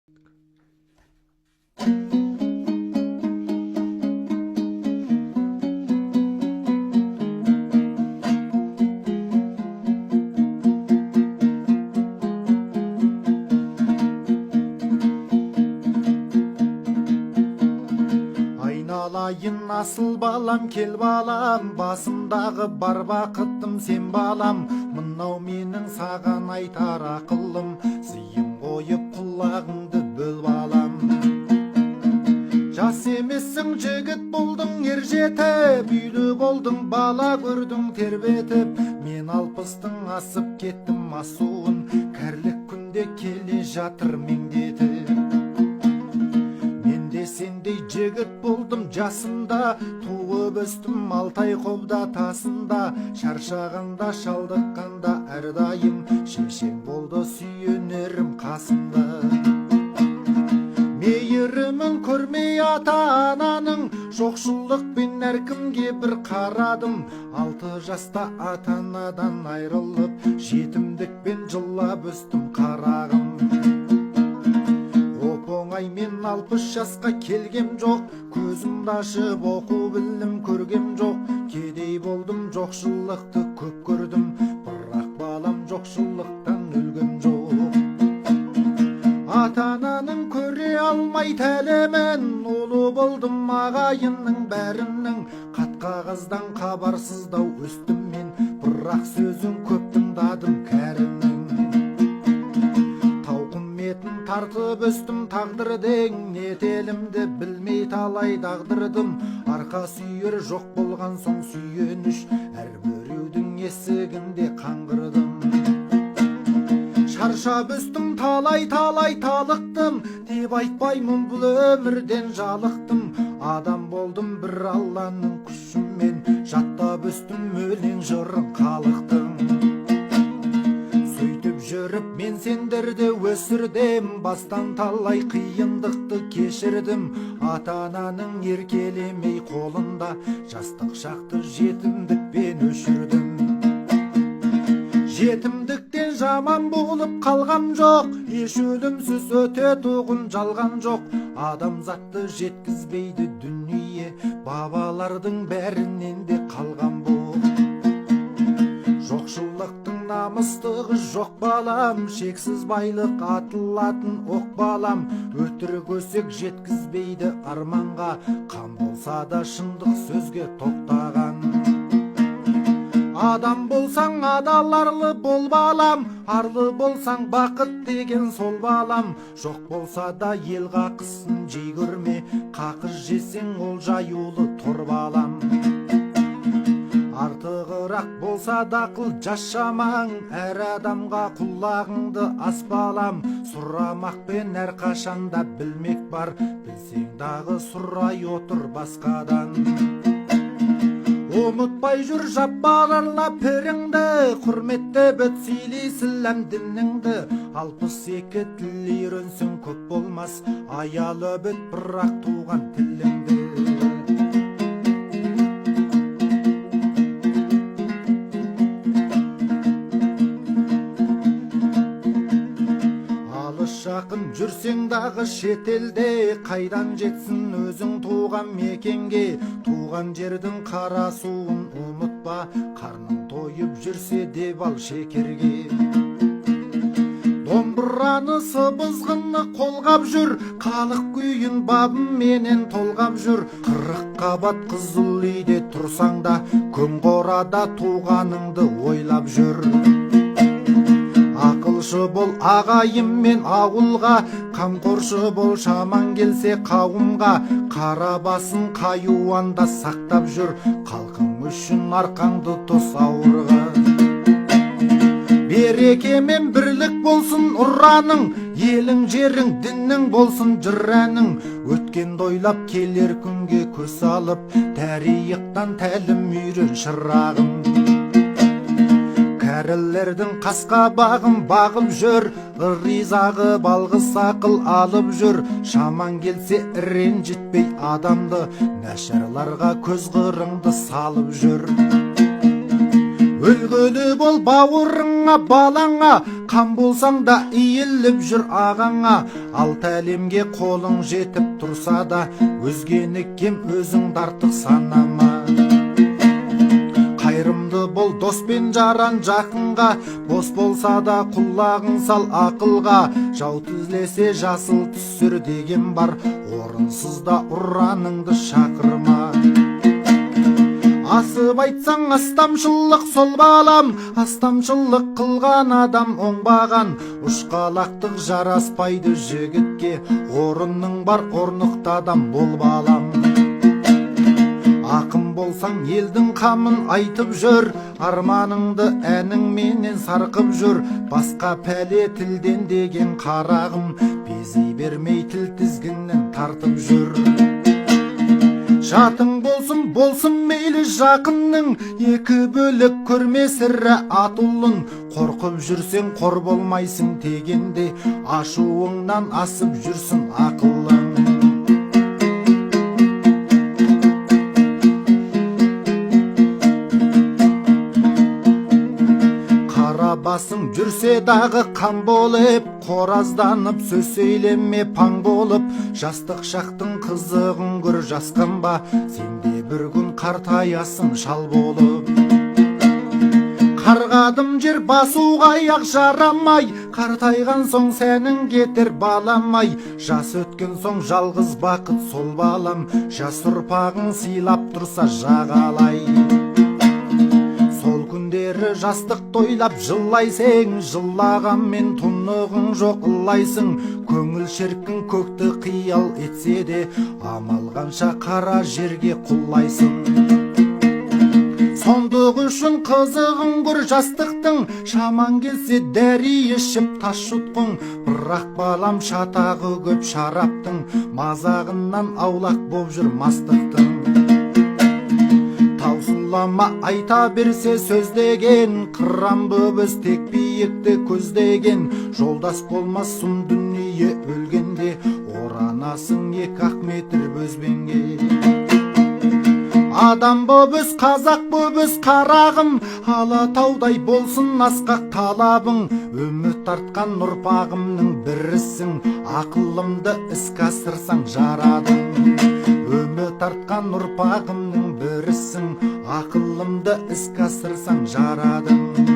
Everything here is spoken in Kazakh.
Айналайын асыл балам, кел балам, басымдағы бар бақытым сен балам. Мынау менің саған айтар ақылым, зейін қойып құлағыңды бөл балам. Жас емессің, жігіт болдың, ер жетіп, үйлі болдың, бала көрдің тербетіп. Мен 60-тың асып кеттім асуын, кәрлік күнде келе жатыр меңдетіп. Сендей жігіт болдым жасымда, туып өстім Алтай қобда тасында. Шаршағанда, шалдыққанда әрдайым шешең болды сүйенерім қасымда. Мейірімін көрмей ата-ананың, жоқшылықпен әркімге бір қарадым. 6 жаста ата-анадан айрылып, жетімдікпен жылап өстім қарағым. Оңай мен 60 жасқа келгем жоқ, көзімді ашып оқу білім көргем жоқ. Кедей болдым, жоқшылықты көп көрдім, бірақ балам жоқшылықтан өлгем жоқ. Ата-ананың көре алмай тәлімін, ұлы болдым ағайынның бәрінің. Қат қағаздан хабарсыздау өстім мен, бірақ сөзін көп тыңдадым кәрінің. Тартып өстім тағдырдың, нетелімді білмей талай дағдырдым. Арқа сүйер жоқ болған соң сүйеніш, әр біреудің есігінде қаңғырдым. Шаршап өстім талай талықтым, деп айтпаймын бұл өмірден жалықтым. Адам болдым бір Алланың күшімен, жаттап өстім өлең жырын қалықтым. Жүріп мен сендерді өсірдім, бастан талай қиындықты кешірдім. Ата-ананың еркелемей қолында, жастық шақты жетімдікпен өшірдім. Жетімдіктен жаман болып қалғам жоқ, еш өлімсіз өтетұғын жалған жоқ. Адамзатты жеткізбейді дүние, бабалардың бәрінен де қалған бұл. Жоқшылықтың намыстығы жоқ балам, шексіз байлық атылатын оқ балам. Өтірік өсек жеткізбейді арманға, қан болса да шындық сөзге тоқтаған. Адам болсаң адаларлы бол балам, арлы болсаң бақыт деген сол балам. Жоқ болса да ел қақысын жей көрме, қақыз жесең ол жаюлы тұр балам. Артығырақ болса да қыл жашамаң, әр адамға құлағыңды ас балам. Сұрамақпен әр қашанда білмек бар, білсең дағы сұрай отыр басқадан. Ұмытпай жүр жаппаларла піріңді, құрметті бүт сейлейсіләм дініңді. 62 тіл үйренсің көп болмас, аялы бүт бірақ туған тіліңді. Жақын жүрсең дағы шетелде, қайдан жетсін өзің туған мекенге. Туған жердің қара суын ұмытпа, қарның тойып жүрсе де бал шекерге. Домбыраны сыбызғыны қолғап жүр, халық күйін бабым менен толғап жүр. 40 қабат қызыл үйде тұрсаң да, күн қорада туғаныңды ойлап жүр. Ақылшы бол ағайынмен ауылға, қамқоршы бол шаман келсе қауымға. Қара басын қаюанда сақтап жүр, халқың үшін арқаңды тос ауырға. Береке мен бірлік болсын ұраның, елің жерің діннің болсын жыр әнің. Өткенді ойлап келер күнге көз алып, тарихтан тәлім үйрен шырағым. Кәрілердің қасқа бағым бағып жүр, ризағы балғыс ақыл алып жүр. Шаман келсе ренжітпей адамды, нашарларға көз қырыңды салып жүр. Өлгөлі бол бауырыңа балаңа, қам болсаң да иіліп жүр ағаңа. Алты әлемге қолың жетіп тұрса да, өзгені кем өзіңді артық санама. Қайырымды бол дос пен жаран жақынға, бос болса да құлағың сал ақылға. Жау тізлесе жасыл түсір деген бар, орынсыз да ұраныңды шақырма. Асып айтсаң астамшылық сол балам, астамшылық қылған адам оңбаған. Ұшқалақтық жараспайды жігітке, орының бар орнықты адам бол балам. Ақын болсаң елдің қамын айтып жүр, арманыңды әніңменен сарқып жүр. Басқа пәле тілден деген қарағым, безей бермей тіл тізгіннен тартып жүр. Жатың болсын болсын мейлі жақынның, екі бөлік көрме сірі атұлын. Қорқып жүрсең қор болмайсың дегенде, ашуыңнан асып жүрсін ақылың. Басың жүрсе дағы қан болып, қоразданып сөз сөйлеме паң болып. Жастық шақтың қызығын көр жасқанба, сенде бір күн қартаясың шал болып. Қарғадым жер басуға аяқ жарамай, қартайған соң сәнің кетер баламай. Жас өткен соң жалғыз бақыт сол балам, жас ұрпағың сыйлап тұрса жағалай. Жастық тойлап жылайсың, жылағанмен тұнығың жоқ ылайсың. Көңіл шіркін көкті қиял етсе де, амалғанша қара жерге құлайсың. Сондық үшін қызығың көр жастықтың, шаман келсе дәрі ішіп тас жұтқың. Бірақ балам шатағы көп шараптың, мазағынан аулақ боп жүр мастықтың. Таусылама айта берсе сөз деген, қырам бөбіз тек биікті көздеген. Жолдас болмас сұм дүние өлгенде, оранасың екі ақ метр бөзбенге. Адам бөбіз қазақ бөбіз қарағым, алатаудай болсын асқақ талабың. Үміт артқан ұрпағымның бірісің, ақылымды іске асырсаң жарадың. Үміт артқан ұрпағымның бірісің, ақылымды іске асырсаң жарадың.